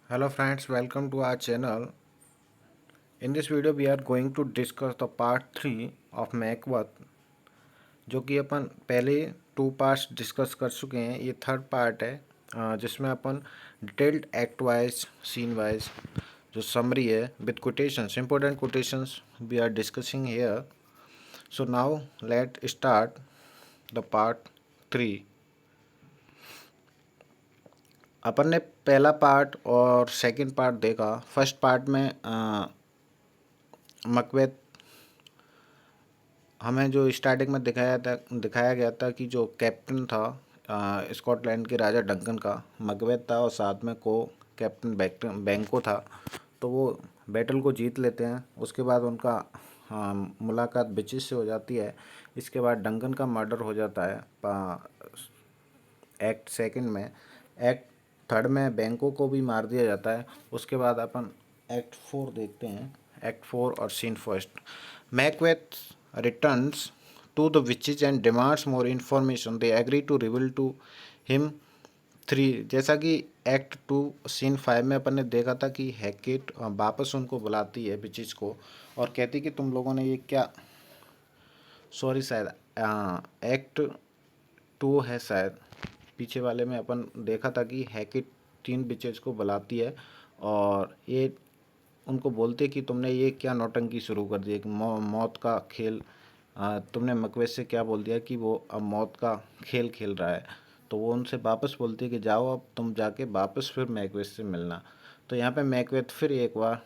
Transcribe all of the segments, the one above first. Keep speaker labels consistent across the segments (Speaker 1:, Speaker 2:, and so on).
Speaker 1: Hello friends, welcome to our channel. In this video we are going to discuss the part 3 of Macbeth, जो कि अपन पहले 2 parts discuss कर चुके हैं। ये थर्ड पार्ट है जिसमें अपन detailed act wise scene wise जो समरी है with quotations, important quotations we are discussing here. So now let start the part 3। अपन ने पहला पार्ट और सेकंड पार्ट देखा। फर्स्ट पार्ट में मकबेथ हमें जो स्टार्टिंग में दिखाया गया था कि जो कैप्टन था स्कॉटलैंड के राजा डंकन का, मकबेथ था और साथ में को कैप्टन बैंको था। तो वो बैटल को जीत लेते हैं। उसके बाद उनका मुलाकात बिचिस से हो जाती है। इसके बाद डंकन का मर्डर हो जाता है एक्ट सेकंड में। एक्ट थर्ड में बैंको को भी मार दिया जाता है। उसके बाद अपन एक्ट 4 देखते हैं। एक्ट 4 और scene first. Macbeth returns to the witches and demands more information. They agree to reveal to him 3। जैसा कि एक्ट 2 सीन 5 में अपन ने देखा था कि हैकेट वापस उनको बुलाती है विचेज को और कहती कि तुम लोगों ने ये क्या, सॉरी शायद एक्ट 2 है शायद, पीछे वाले में अपन देखा था कि हैकेट 3 विचेज को बुलाती है और ये उनको बोलते कि तुमने ये क्या नौटंकी शुरू कर दी, मौत का खेल। तुमने मकबेथ से क्या बोल दिया कि वो अब मौत का खेल खेल रहा है। तो वो उनसे वापस बोलती है कि जाओ अब तुम जाके वापस फिर मैकबेथ से मिलना। तो यहाँ पे मैकबेथ फिर एक बार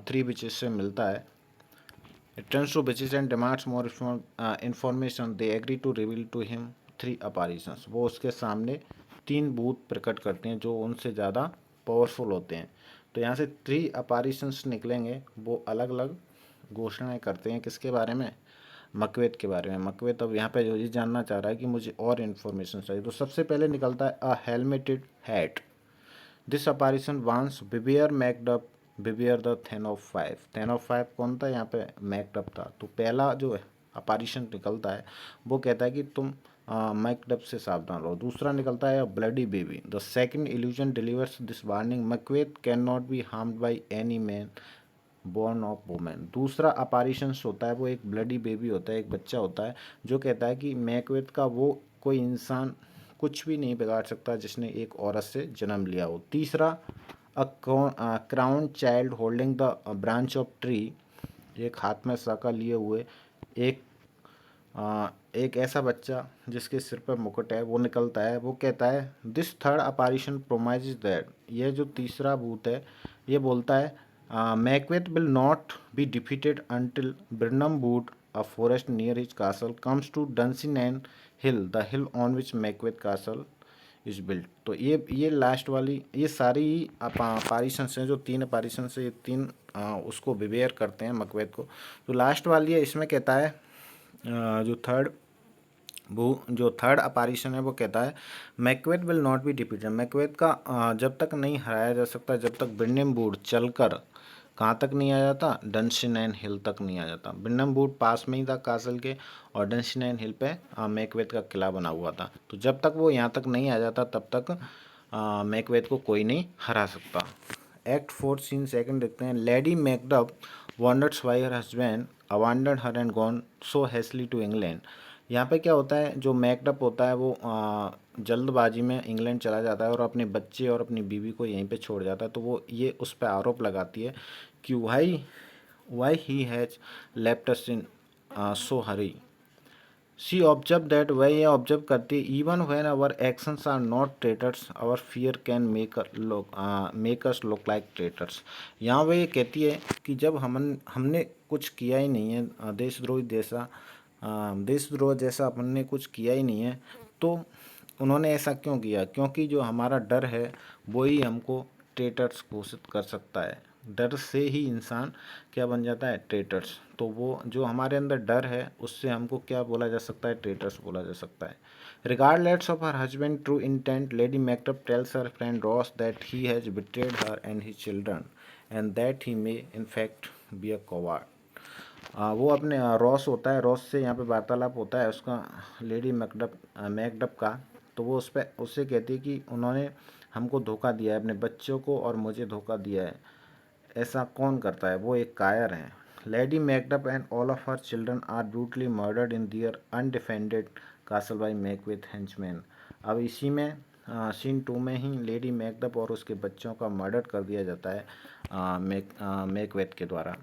Speaker 1: 3 विचेज से मिलता है। It turns to bitches and demands more information. They agree to reveal to him 3 apparitions. वो उसके सामने 3 भूत प्रकट करते हैं जो उनसे ज़्यादा पावरफुल होते हैं। तो यहाँ से 3 apparitions निकलेंगे। वो अलग अलग घोषणाएं करते हैं किसके बारे में, मकबेथ के बारे में। मकबेथ अब यहाँ पे जो ये जानना चाह रहा है कि मुझे और इन्फॉर्मेशन चाहिए। तो सबसे पहले निकलता है अ हेलमेटेड hat. This apparition warns beware Macduff beware the thane of 5। Thane of 5 कौन था यहाँ पे, मैकडप था। तो पहला जो अपैरिशन निकलता है वो कहता है कि तुम मैकडप से सावधान रहो। दूसरा निकलता है bloody baby. The second illusion delivers this warning, Macbeth can not be harmed by any man born of women. दूसरा अपैरिशंस होता है वो एक ब्लडी बेबी होता है, एक बच्चा होता है जो कहता है कि मैकबेथ का वो कोई इंसान कुछ भी नहीं बिगाड़ सकता जिसने एक औरत से जन्म लिया हो। तीसरा a crown child holding the branch of tree. एक हाथ में शाखा लिए हुए एक एक ऐसा बच्चा जिसके सिर पर मुकुट है वो निकलता है। वो कहता है this third apparition promise that, यह जो तीसरा भूत है ये बोलता है Macbeth will not be defeated until Birnam wood a forest near his castle comes to Dunsinane hill, the hill on which Macbeth castle is built. तो ये लास्ट वाली ये सारी अपैरिशंस हैं, जो 3 अपैरिशंस है ये 3 उसको बिवेयर करते हैं मकबेथ को। तो लास्ट वाली है इसमें कहता है जो थर्ड अपैरिशन है वो कहता है Macbeth will not be defeated. Macbeth का जब तक नहीं हराया जा सकता जब तक ब्रिनम वुड चलकर कहाँ तक नहीं आ जाता, डंसिनेन हिल तक नहीं आ जाता। ब्रिनम वुड पास में ही था कासल के और डंसिनेन हिल पे मैकबेथ का किला बना हुआ था। तो जब तक वो यहाँ तक नहीं आ जाता तब तक मैकबेथ को कोई नहीं हरा सकता। एक्ट 4 सीन सेकंड देखते हैं। Lady Macduff wonders why her husband abandon her and gone so hastily to England. यहाँ पे क्या होता है, जो मैकडफ होता है वो जल्दबाजी में इंग्लैंड चला जाता है और अपने बच्चे और अपनी बीवी को यहीं पे छोड़ जाता है। तो वो ये उस पर आरोप लगाती है कि why he has left us in so hurry. She observe that, वह ये ऑब्जर्व करती है even when our actions are not traitors our fear can make us look like traitors. यहाँ वह ये कहती है कि जब हमने कुछ किया ही नहीं है, देशद्रोह जैसा हमने कुछ किया ही नहीं है, तो उन्होंने ऐसा क्यों किया, क्योंकि जो हमारा डर है वो ही हमको ट्रेटर्स घोषित कर सकता है। डर से ही इंसान क्या बन जाता है, ट्रेटर्स। तो वो जो हमारे अंदर डर है उससे हमको क्या बोला जा सकता है, ट्रेटर्स बोला जा सकता है। Regardless of her husband true intent Lady Macduff tells her friend Ross that he has betrayed her and his children and that he may in fact be a coward. वो अपने रॉस होता है, Ross से यहाँ पे वार्तालाप होता है उसका लेडी मैकडफ का। तो वो उस पर उससे कहती है कि उन्होंने हमको धोखा दिया है, अपने बच्चों को और मुझे धोखा दिया है। ऐसा कौन करता है? वो एक कायर है। Lady Macduff and all of her children are brutally murdered in their undefended castle by Macbeth henchman. अब इसी में सीन 2 में ही लेडी मैकडफ और उसके बच्चों का मर्डर कर दिया जाता है मैकबेथ के द्वारा।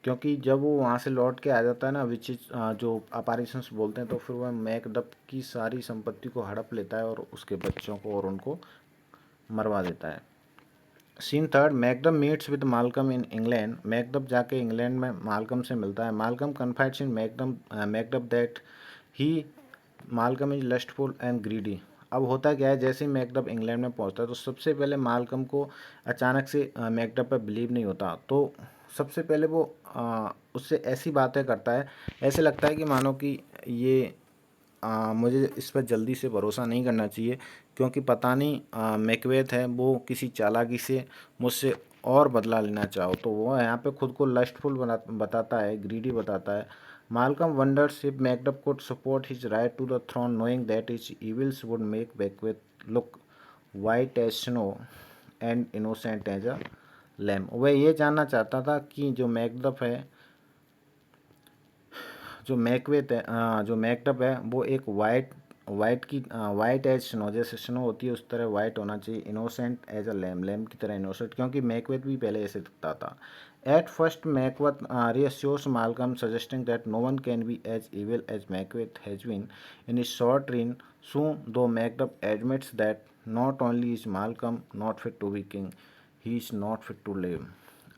Speaker 1: क्योंकि जब वो वहाँ से लौट के आ जाता है ना, विच इज जो अपैरिशंस बोलते हैं, तो फिर वह मैकडफ की सारी संपत्ति को हड़प लेता है और उसके बच्चों को और उनको मरवा देता है। Scene 3, Macduff meets with Malcolm in England. Macduff जाके इंग्लैंड में मालकम से मिलता है। Malcolm confides in Macduff that he Malcolm is lustful and greedy. अब होता क्या है, जैसे ही मैकडफ इंग्लैंड में पहुंचता है तो सबसे पहले मालकम को अचानक से मैकडफ पर बिलीव नहीं होता। तो सबसे पहले वो उससे ऐसी बातें करता है, ऐसे लगता है कि मानो कि ये मुझे इस पर जल्दी से भरोसा नहीं करना चाहिए, क्योंकि पता नहीं मैकबेथ है वो किसी चालाकी से मुझसे और बदला लेना चाहो। तो वो यहाँ पे खुद को लस्टफुल बताता है, ग्रीडी बताता है। Malcolm wonders if Macduff could support his right to the throne knowing that his evils would make Macbeth look white as snow and innocent as a lamb. वह ये जानना चाहता था कि जो मैकडफ है, जो मैकडफ है वो एक वाइट एज स्नो, जैसे स्नो होती है उस तरह वाइट होना चाहिए, इनोसेंट एज अ लैम की तरह इनोसेंट, क्योंकि मैकबेथ भी पहले ऐसे दिखता था। At first Macbeth reassures Malcolm, suggesting that no one can be as evil as Macbeth has been in his short reign. Soon, though, Macbeth admits that not only is Malcolm not fit to be king, he is not fit to live.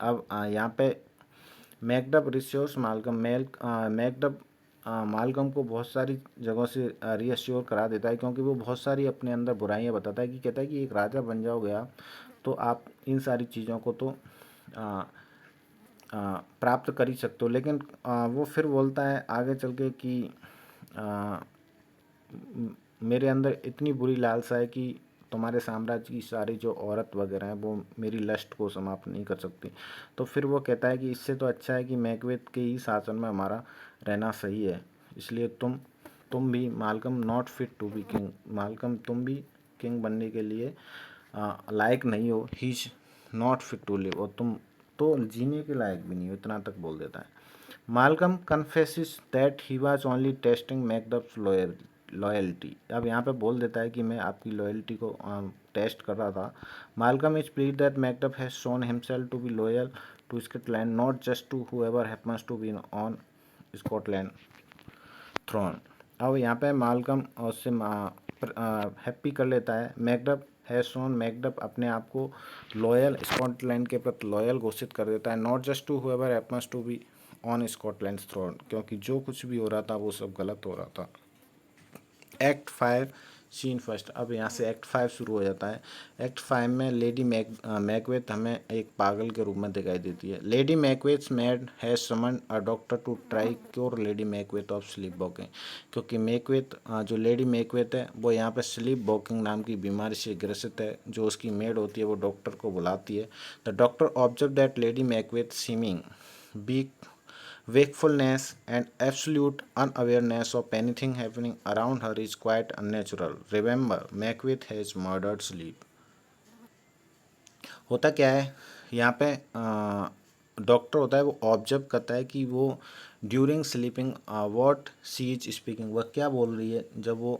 Speaker 1: अब यहाँ पे Macduff रिश्योर्स Macduff Malcolm को बहुत सारी जगहों से reassure करा देता है, क्योंकि वो बहुत सारी अपने अंदर बुराइयां बताता है, कि कहता है कि एक राजा बन जाओगे आप तो आप इन सारी चीज़ों को तो आ, प्राप्त कर ही सकते हो। लेकिन वो फिर बोलता है आगे चल के कि आ, मेरे अंदर इतनी बुरी लालसा है कि तुम्हारे साम्राज्य की सारी जो औरत वगैरह हैं वो मेरी लस्ट को समाप्त नहीं कर सकती। तो फिर वो कहता है कि इससे तो अच्छा है कि मैकबेथ के ही शासन में हमारा रहना सही है, इसलिए तुम भी Malcolm not fit to be king, Malcolm तुम भी किंग बनने के लिए लायक नहीं हो, he is not fit to live, और तुम तो जीने के लायक भी नहीं हो, इतना तक बोल देता है। Malcolm confesses that he was only testing Macduff's loyalty. अब यहाँ पे बोल देता है कि मैं आपकी लॉयल्टी को टेस्ट कर रहा था। Malcolm is pleased that Macduff has shown himself to be loyal to Scotland, not just to whoever happens to be on Scotland throne. अब यहाँ पे मालकम उससे हैप्पी कर लेता है। मैकडफ हैज शोन, मैकडफ अपने आप को लॉयल, स्कॉटलैंड के प्रति लॉयल घोषित कर देता है। Not just to whoever happens to be on Scotland throne, क्योंकि जो कुछ भी हो रहा था वो सब गलत हो रहा था। Act 5 scene first. अब यहाँ से एक्ट 5 शुरू हो जाता है। एक्ट 5 में लेडी मैकबेथ हमें एक पागल के रूप में दिखाई देती है। Lady Macbeth's maid has summoned a doctor to try cure Lady Macbeth of sleep walking, क्योंकि मैकबेथ जो लेडी मैकबेथ है वो यहाँ पे स्लीप वॉकिंग नाम की बीमारी से ग्रसित है। जो उसकी मेड होती है वो डॉक्टर को बुलाती है। The doctor observe that lady Macbeth seeming be wakefulness and absolute unawareness of anything happening around her is quite unnatural. Remember, Macbeth has murdered sleep. होता क्या है यहाँ पे, डॉक्टर होता है वो ऑब्जर्व करता है कि वो during sleeping what she is speaking, वह क्या बोल रही है जब वो,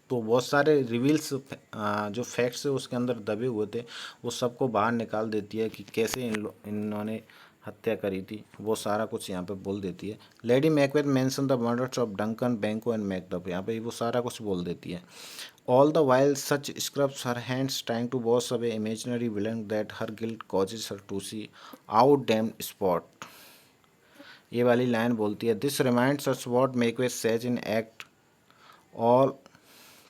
Speaker 1: तो बहुत सारे रिवील्स जो फैक्ट्स है उसके अंदर दबे हुए थे वो सबको बाहर निकाल देती है, कि कैसे इन्होंने हत्या करी थी, वो सारा कुछ यहाँ पे बोल देती है। Lady Macbeth mention the murders of Duncan, Banquo and Macduff, यहाँ पे वो सारा कुछ बोल देती है। All the while such scrubs her hands trying to wash away imaginary villain that her guilt causes her to see out damned spot. ये वाली लाइन बोलती है, this reminds us what Macbeth says in act all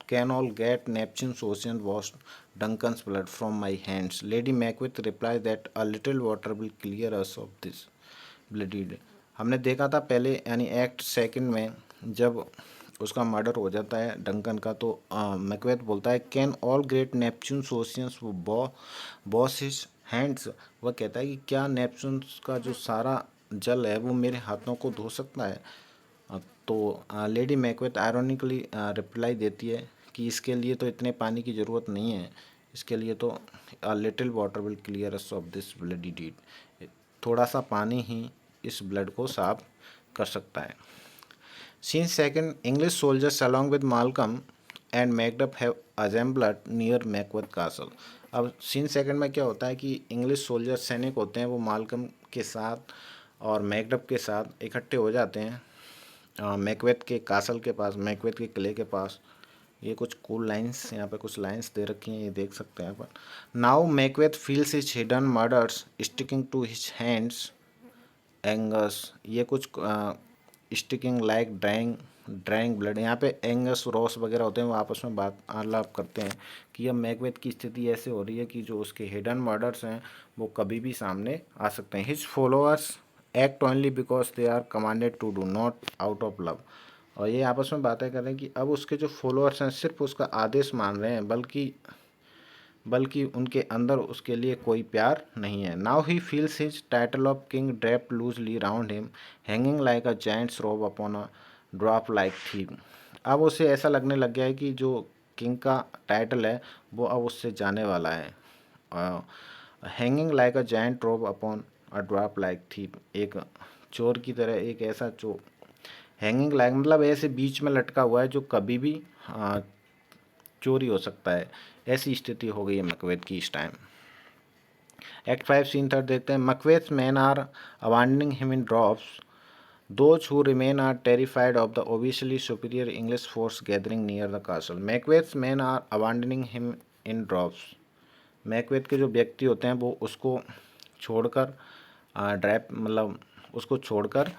Speaker 1: can all get Neptune's ocean washed Duncan's blood from my hands. Lady Macbeth replied that a little water will clear us of this bloody day. हमने देखा था पहले, यानी act second में जब उसका murder हो जाता है डंकन का, तो मैकबेथ बोलता है can all great Neptune's oceans wash his hands. वह कहता है कि क्या नेपच्यून्स का जो सारा जल है वो मेरे हाथों को धो सकता है। तो लेडी मैकबेथ आयरॉनिकली रिप्लाई देती है कि इसके लिए तो इतने पानी की ज़रूरत नहीं है, इसके लिए तो a little water will clear us of this bloody deed, थोड़ा सा पानी ही इस ब्लड को साफ कर सकता है। Scene second, English soldiers along with Malcolm and Macduff have assembled near Macbeth castle. अब सीन सेकंड में क्या होता है कि इंग्लिश सोल्जर सैनिक होते हैं, वो मालकम के साथ और मैकडअप के साथ इकट्ठे हो जाते हैं मैकबेथ के कासल के पास, मैकबेथ के किले के पास। ये कुछ कूल लाइंस, यहाँ पे कुछ लाइंस दे रखी हैं, ये देख सकते हैं अपन। Now Macbeth feels his hidden murders sticking to his hands Angus, ये कुछ स्टिकिंग लाइक ड्राइंग ब्लड, यहाँ पे एंगस रॉस वगैरह होते हैं, वो आपस में बात आलाप करते हैं कि अब मैकबेथ की स्थिति ऐसे हो रही है कि जो उसके हिडन मर्डर्स हैं वो कभी भी सामने आ सकते हैं। His followers act only because they are commanded to do, not out of love. और ये आपस में बातें कर रहे हैं कि अब उसके जो फॉलोअर्स हैं सिर्फ उसका आदेश मान रहे हैं, बल्कि उनके अंदर उसके लिए कोई प्यार नहीं है। Now he feels his title of king draped loosely round him hanging like a giant's robe upon a drop like theme. अब उसे ऐसा लगने लग गया है कि जो किंग का टाइटल है वो अब उससे जाने वाला है। हैंगिंग लाइक अ जायंट रोब upon a drop like theme, एक चोर की तरह, एक ऐसा चोर, हैंगिंग लाइक मतलब ऐसे बीच में लटका हुआ है जो कभी भी चोरी हो सकता है, ऐसी स्थिति हो गई है मैकबेथ की इस टाइम। एक्ट 5 सीन 3 देखते हैं। Macbeth man are abandoning him in drops, those who remain are terrified of the obviously superior English force gathering near the castle. Macbeth's men are abandoning him in droves. Macbeth के जो व्यक्ति होते हैं वो उसको छोड़कर ड्रैप मतलब उसको छोड़कर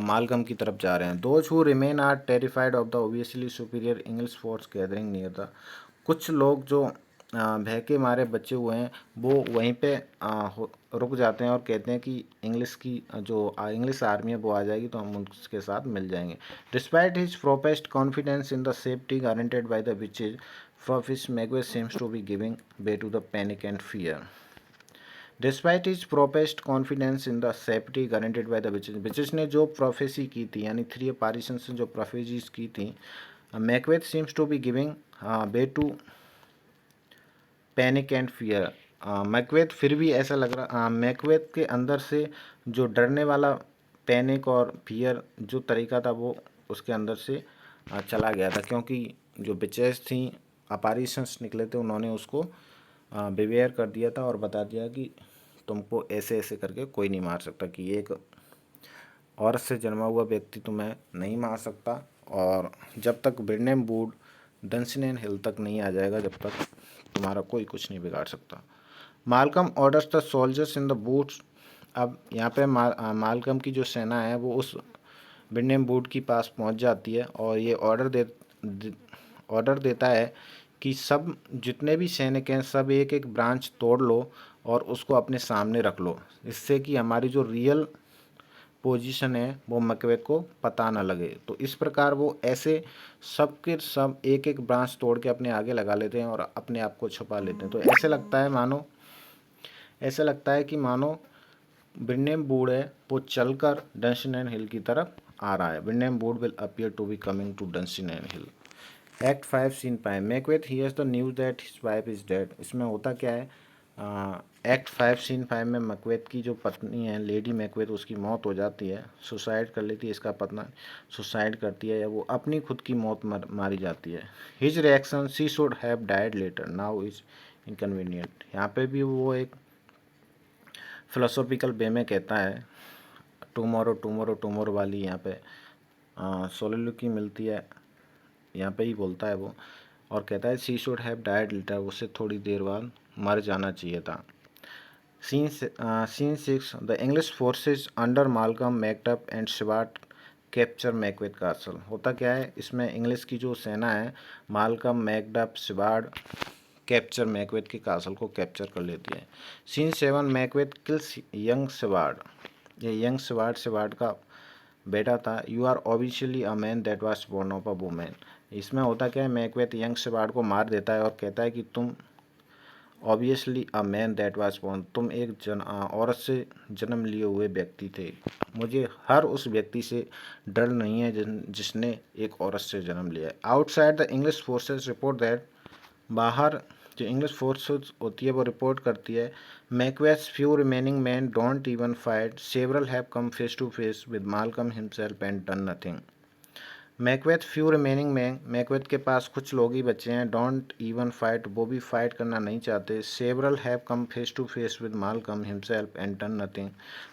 Speaker 1: मालकम की तरफ जा रहे हैं। Those who remain are terrified of the obviously superior English force gathering near the, कुछ लोग जो भय के मारे बचे हुए हैं वो वहीं पे रुक जाते हैं और कहते हैं कि इंग्लिश की जो इंग्लिश आर्मी है वो आ जाएगी तो हम उसके साथ मिल जाएंगे। Despite his professed confidence in the safety guaranteed by the witches from his Macbeth seems to be giving way to the panic and fear. Despite his professed confidence in the safety guaranteed by the witches, witches ने जो prophecy की थी यानी 3 apparitions ने जो prophecies की थी, Macbeth seems to be giving way to panic and fear. Macbeth फिर भी ऐसा लग रहा, मैकबेथ के अंदर से जो डरने वाला पैनिक और फियर जो तरीका था वो उसके अंदर से चला गया था, क्योंकि जो बिचेस थी अपैरिशंस निकले थे उन्होंने उसको बिवेयर कर दिया था और बता दिया कि तुमको ऐसे ऐसे करके कोई नहीं मार सकता, कि एक औरत से जन्मा हुआ व्यक्ति तुम्हें नहीं मार सकता, और जब तक बिरनेम वुड डंसिनेन हिल तक नहीं आ जाएगा जब तक तुम्हारा कोई कुछ नहीं बिगाड़ सकता। Malcolm orders the soldiers in the boots, अब यहाँ पे मालकम की जो सेना है वो उस बिरनेम वुड के पास पहुँच जाती है और ये ऑर्डर देता है कि सब जितने भी सैनिक हैं सब एक एक ब्रांच तोड़ लो और उसको अपने सामने रख लो, इससे कि हमारी जो रियल पोजीशन है वो मैकबेथ को पता ना लगे। तो इस प्रकार वो ऐसे सब के सब एक एक ब्रांच तोड़ के अपने आगे लगा लेते हैं और अपने आप को छुपा लेते हैं। तो ऐसे लगता है कि मानो बिरनेम वुड है वो चलकर डंसिनेन हिल की तरफ आ रहा है। Birnam wood will appear to be coming to Dunsinane hill. Act 5 scene 5, Macbeth hears the news that his wife is dead. इसमें होता क्या है, एक्ट 5 सीन 5 में मैकबेथ की जो पत्नी है लेडी मैकबेथ, उसकी मौत हो जाती है, सुसाइड कर लेती है, इसका पत्ना सुसाइड करती है या वो अपनी खुद की मौत मारी जाती है। His reaction, she should have died later now is inconvenient. यहाँ पे भी वो एक फिलोसॉफिकल वे में कहता है, टुमारो टुमारो टुमारो वाली यहाँ पे सोलिलोक्वी मिलती है, यहाँ पे ही बोलता है वो, और कहता है she should have died later, उससे थोड़ी देर बाद मर जाना चाहिए था। Scene 6, the English forces under Malcolm Macduff and Siward capture Macbeth castle. होता क्या है, इसमें इंग्लिश की जो सेना है Malcolm Macduff Siward capture Macbeth के कासल को कैप्चर कर लेती है। Scene 7, Macbeth kills young Siward, ये यंग शिवार्ड का बेटा था। You are obviously a man that was born of a woman. इसमें होता क्या है, मैकबेथ यंग शिवार्ड को मार देता है और कहता है कि तुम obviously a man that was born, तुम एक औरत से जन्म लिए हुए व्यक्ति थे। मुझे हर उस व्यक्ति से डर नहीं है जिसने एक औरत से जन्म लिया है। Outside the English forces report that, बाहर जो इंग्लिश फोर्सेस होती है वो रिपोर्ट करती है, Macbeth's few remaining men don't even fight, several have come face to face with Malcolm himself and done nothing. Macbeth few remaining में, Macbeth के पास कुछ लोग ही बचे हैं, डोंट इवन फाइट, वो भी फाइट करना नहीं चाहते, several have come face to face with Malcolm himself and done nothing,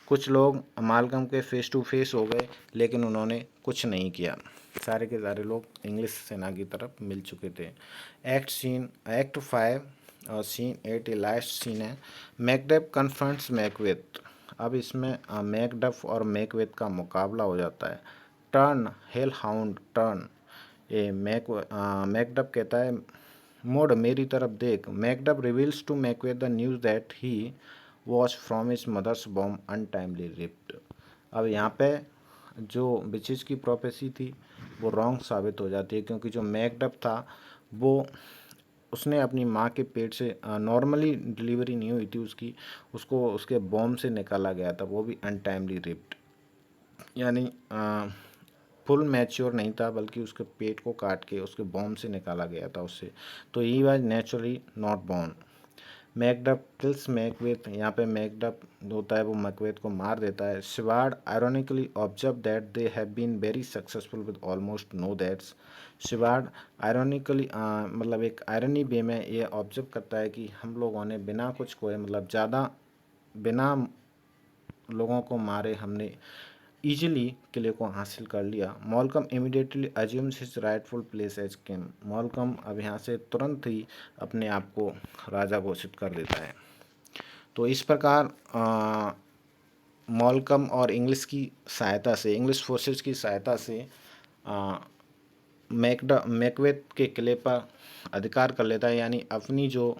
Speaker 1: कुछ लोग मालकम के फेस टू फेस हो गए लेकिन उन्होंने कुछ नहीं किया। सारे के सारे लोग इंग्लिश सेना की तरफ मिल चुके थे। एक्ट 5 और सीन 8 ये लास्ट सीन है। Macduff confronts Macbeth. अब इसमें मैकडफ और मैकबेथ का मुकाबला हो जाता है। टर्न हेल हाउंड टर्न, ये मैकडफ कहता है मोड़ मेरी तरफ देख। Macduff reveals to Macbeth the news that he was from his mother's womb untimely ripped. अब यहाँ पे जो विचेज की प्रोफेसी थी वो रॉन्ग साबित हो जाती है, क्योंकि जो मैकडफ था वो उसने अपनी माँ के पेट से नॉर्मली डिलीवरी नहीं हुई थी उसकी, उसको उसके बॉम्ब से निकाला गया था, वो भी अनटाइमली रिप्ड, यानी फुल मैच्योर नहीं था बल्कि उसके पेट को काट के उसके बॉम्ब से निकाला गया था उससे, तो he was naturally not born. Macduff kills Macbeth, यहाँ पे मैकडफ होता है वो मैकबेथ को मार देता है। Siward ironically observe that they have been very successful with almost no deaths. Siward ironically मतलब एक आयरनी वे में ये ऑब्जर्व करता है कि हम लोगों ने बिना कुछ खोए, मतलब ज़्यादा बिना लोगों को मारे हमने ईजिली किले को हासिल कर लिया। Malcolm immediately assumes his rightful place as king. Malcolm अब यहाँ से तुरंत ही अपने आप को राजा घोषित कर देता है। तो इस प्रकार मॉलकम और इंग्लिश की सहायता से, इंग्लिश फोर्सेस की सहायता से मैकबेथ के किले पर अधिकार कर लेता है, यानी अपनी जो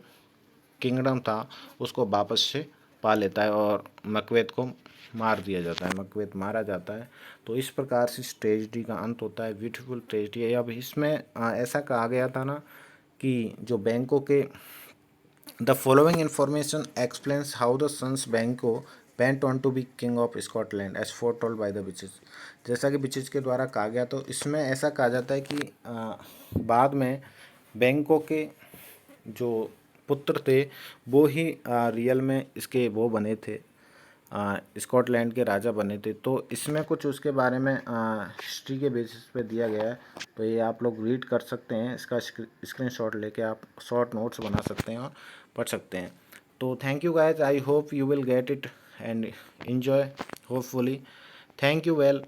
Speaker 1: किंगडम था उसको वापस से पा लेता है और मैकबेथ को मार दिया जाता है, मैकबेथ मारा जाता है। तो इस प्रकार से इस ट्रेजिडी का अंत होता है, ब्यूटीफुल ट्रेजिडी है। अब इसमें ऐसा कहा गया था ना कि जो बैंको के the following information explains how the sons Banquo went on to be king of Scotland as foretold by the witches. जैसा कि विचेज के द्वारा कहा गया, तो इसमें ऐसा कहा जाता है कि बाद में बैंको के जो पुत्र थे वो ही रियल में इसके वो बने थे, स्कॉटलैंड के राजा बने थे। तो इसमें कुछ उसके बारे में हिस्ट्री के बेसिस पे दिया गया है, तो ये आप लोग रीड कर सकते हैं, इसका स्क्रीनशॉट लेके आप शॉर्ट नोट्स बना सकते हैं और पढ़ सकते हैं। तो thank you guys, I hope you will get it and enjoy hopefully. Thank you well.